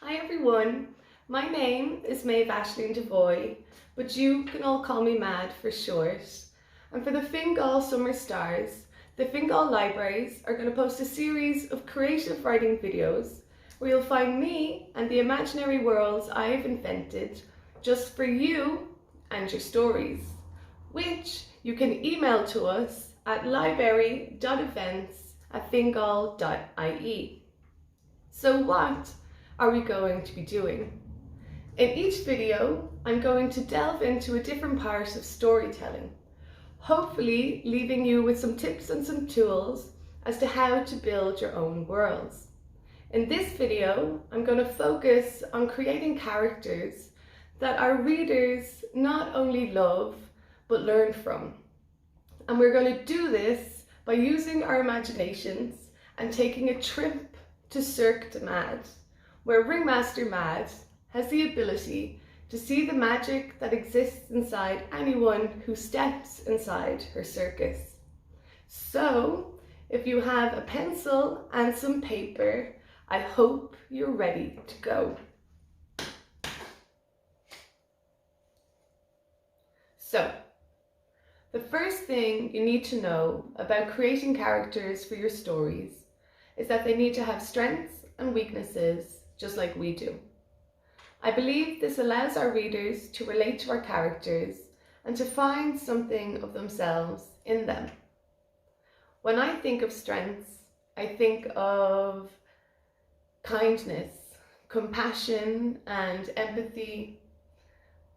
Hi everyone, my name is Maeve Devoy, but you can all call me Mad for short. And for the Fingal Summer Stars, the Fingal Libraries are going to post a series of creative writing videos where you'll find me and the imaginary worlds I've invented just for you and your stories, which you can email to us at library.events@fingal.ie. So what are we going to be doing? In each video, I'm going to delve into a different part of storytelling, hopefully leaving you with some tips and some tools as to how to build your own worlds. In this video, I'm going to focus on creating characters that our readers not only love, but learn from. And we're going to do this by using our imaginations and taking a trip to Cirque du Mad, where Ringmaster Mad has the ability to see the magic that exists inside anyone who steps inside her circus. So, if you have a pencil and some paper, I hope you're ready to go. So, the first thing you need to know about creating characters for your stories is that they need to have strengths and weaknesses just like we do. I believe this allows our readers to relate to our characters and to find something of themselves in them. When I think of strengths, I think of kindness, compassion, and empathy.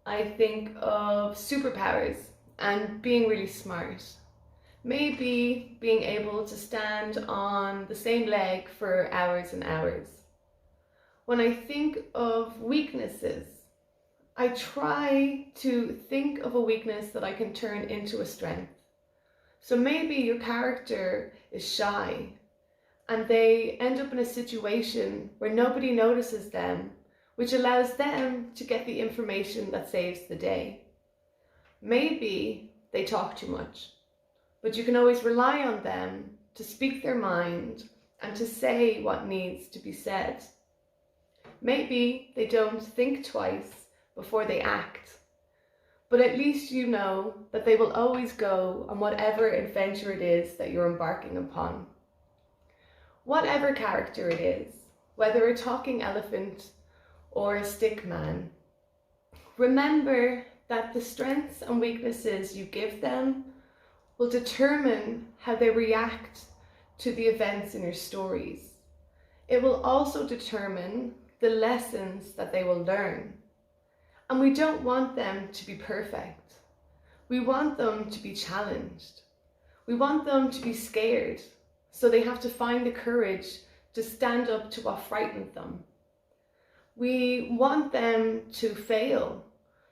I think of superpowers and being really smart. Maybe being able to stand on the same leg for hours and hours. When I think of weaknesses, I try to think of a weakness that I can turn into a strength. So maybe your character is shy and they end up in a situation where nobody notices them, which allows them to get the information that saves the day. Maybe they talk too much, but you can always rely on them to speak their mind and to say what needs to be said. Maybe they don't think twice before they act, but at least you know that they will always go on whatever adventure it is that you're embarking upon. Whatever character it is, whether a talking elephant or a stick man, remember that the strengths and weaknesses you give them will determine how they react to the events in your stories. It will also determine the lessons that they will learn. And we don't want them to be perfect. We want them to be challenged. We want them to be scared, so they have to find the courage to stand up to what frightened them. We want them to fail,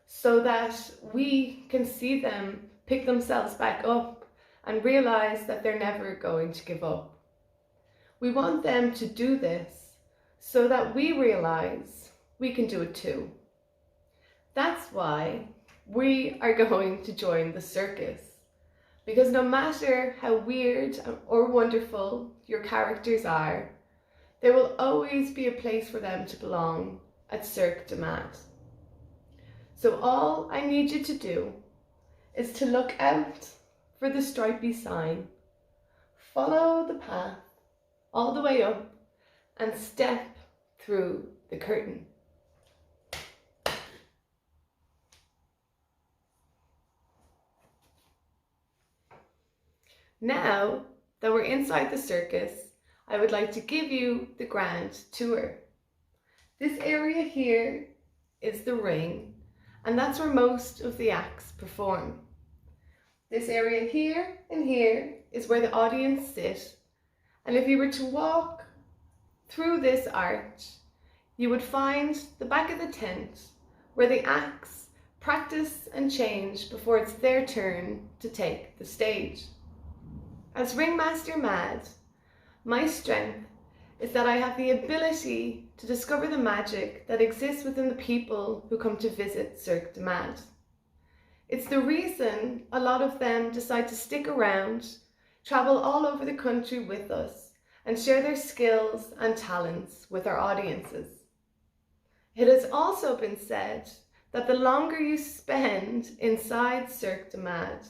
so that we can see them pick themselves back up and realize that they're never going to give up. We want them to do this so that we realize we can do it too. That's why we are going to join the circus. Because no matter how weird or wonderful your characters are, there will always be a place for them to belong at Cirque du Mad. So all I need you to do is to look out for the stripy sign, follow the path all the way up, and step through the curtain. Now that we're inside the circus, I would like to give you the grand tour. This area here is the ring, and that's where most of the acts perform. This area here and here is where the audience sit, and if you were to walk through this arch, you would find the back of the tent where the acts practice and change before it's their turn to take the stage. As Ringmaster Mad, my strength is that I have the ability to discover the magic that exists within the people who come to visit Cirque du Mad. It's the reason a lot of them decide to stick around, travel all over the country with us, and share their skills and talents with our audiences. It has also been said that the longer you spend inside Cirque du Mad,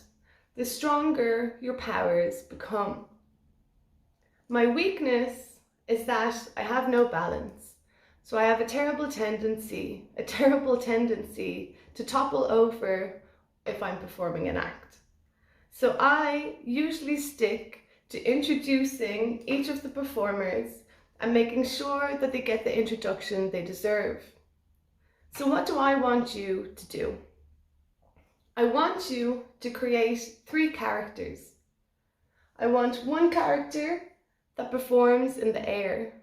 the stronger your powers become. My weakness is that I have no balance. So I have a terrible tendency to topple over if I'm performing an act. So I usually stick to introducing each of the performers and making sure that they get the introduction they deserve. So what do I want you to do? I want you to create 3 characters. I want one character that performs in the air.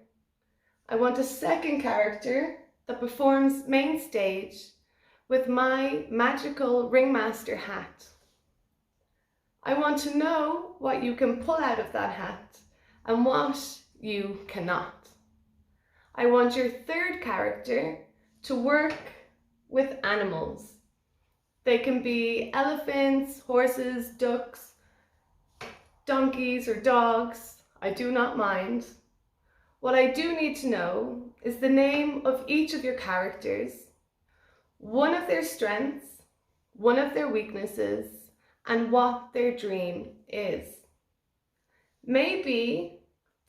I want a second character that performs main stage with my magical ringmaster hat. I want to know what you can pull out of that hat and what you cannot. I want your third character to work with animals. They can be elephants, horses, ducks, donkeys, or dogs. I do not mind. What I do need to know is the name of each of your characters, one of their strengths, one of their weaknesses, and what their dream is. Maybe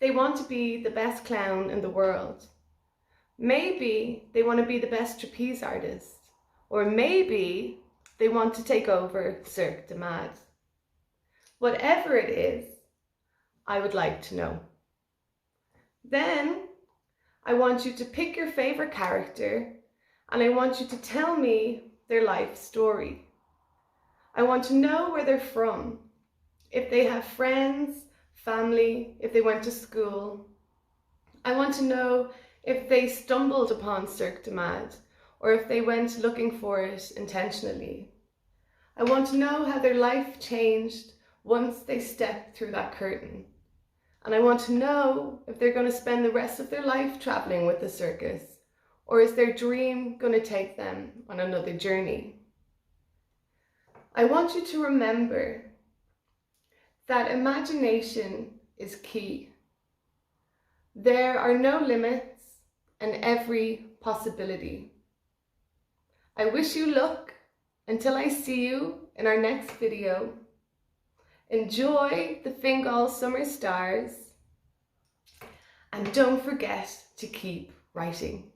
they want to be the best clown in the world. Maybe they want to be the best trapeze artist. Or maybe they want to take over Cirque du Mad. Whatever it is, I would like to know. Then I want you to pick your favorite character and I want you to tell me their life story. I want to know where they're from, if they have friends, family, if they went to school. I want to know if they stumbled upon Cirque du Mad or if they went looking for it intentionally. I want to know how their life changed once they stepped through that curtain. And I want to know if they're going to spend the rest of their life traveling with the circus, or is their dream going to take them on another journey? I want you to remember that imagination is key. There are no limits and every possibility. I wish you luck until I see you in our next video. Enjoy the Fingal summer stars and don't forget to keep writing.